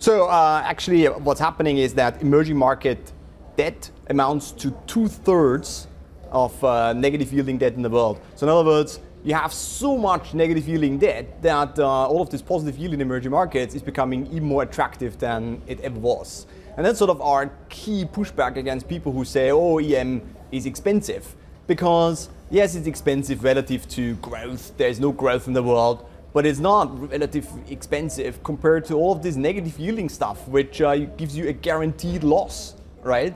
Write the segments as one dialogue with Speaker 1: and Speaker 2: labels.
Speaker 1: So actually what's happening is that emerging market debt amounts to 2/3 of negative yielding debt in the world. So in other words, you have so much negative yielding debt that all of this positive yield in emerging markets is becoming even more attractive than it ever was. And that's sort of our key pushback against people who say, oh, EM is expensive. Because yes, it's expensive relative to growth. There's no growth in the world, but it's not relatively expensive compared to all of this negative yielding stuff, which gives you a guaranteed loss, right?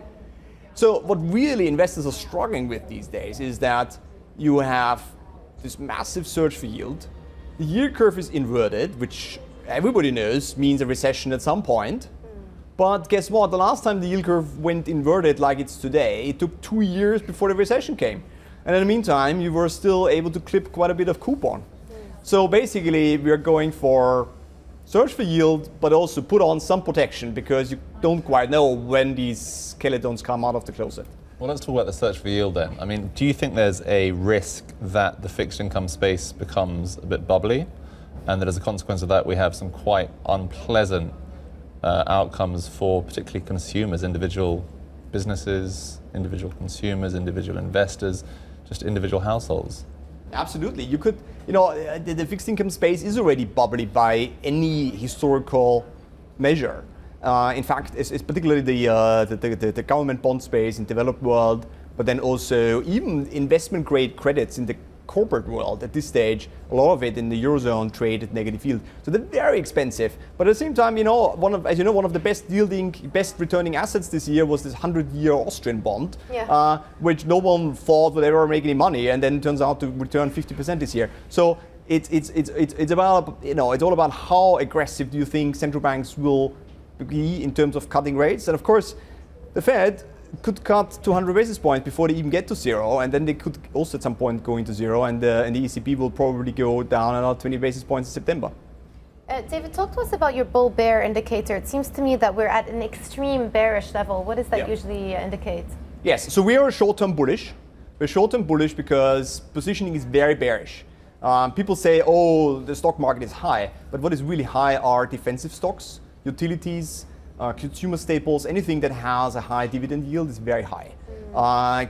Speaker 1: So what really investors are struggling with these days is that you have this massive surge for yield. The yield curve is inverted, which everybody knows means a recession at some point. But guess what? The last time the yield curve went inverted like it's today, it took 2 years before the recession came. And in the meantime, you were still able to clip quite a bit of coupon. So basically, we're going for search for yield, but also put on some protection because you don't quite know when these skeletons come out of the closet.
Speaker 2: Well, let's talk about the search for yield then. I mean, do you think there's a risk that the fixed income space becomes a bit bubbly, and that as a consequence of that, we have some quite unpleasant outcomes for particularly consumers, individual businesses, individual consumers, individual investors, just individual households?
Speaker 1: Absolutely. You could, the fixed income space is already bubbly by any historical measure. In fact, it's particularly the government bond space in developed world, but then also even investment grade credits in the corporate world at this stage, a lot of it in the Eurozone trade at negative yield. So they're very expensive. But at the same time, one of the best returning assets this year was this 100-year Austrian bond, which no one thought would ever make any money, and then turns out to return 50% this year. So it's about, it's all about how aggressive do you think central banks will be in terms of cutting rates. And of course, the Fed could cut 200 basis points before they even get to zero, and then they could also at some point go into zero, and the ECB will probably go down another 20 basis points in September.
Speaker 3: David, talk to us about your bull-bear indicator. It seems to me that we're at an extreme bearish level. What does that usually indicate?
Speaker 1: Yes, so we are short-term bullish. We're short-term bullish because positioning is very bearish. People say, oh, the stock market is high, but what is really high are defensive stocks, utilities, consumer staples, anything that has a high dividend yield is very high.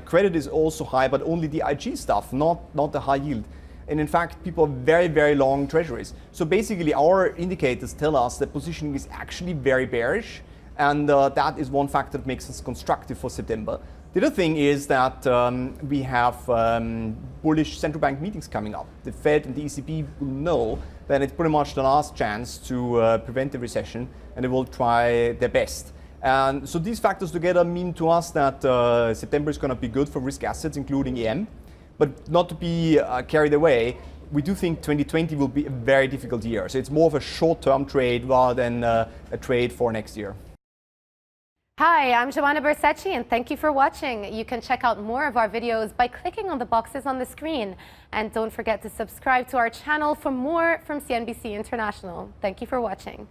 Speaker 1: Credit is also high, but only the IG stuff, not the high yield. And in fact, people are very, very long treasuries. So basically, our indicators tell us that positioning is actually very bearish, and that is one factor that makes us constructive for September. The other thing is that we have bullish central bank meetings coming up. The Fed and the ECB will know that it's pretty much the last chance to prevent the recession, and they will try their best. And so these factors together mean to us that September is going to be good for risk assets, including EM. But not to be carried away, we do think 2020 will be a very difficult year. So it's more of a short-term trade rather than a trade for next year.
Speaker 3: Hi, I'm Joanna Bersecci, and thank you for watching. You can check out more of our videos by clicking on the boxes on the screen. And don't forget to subscribe to our channel for more from CNBC International. Thank you for watching.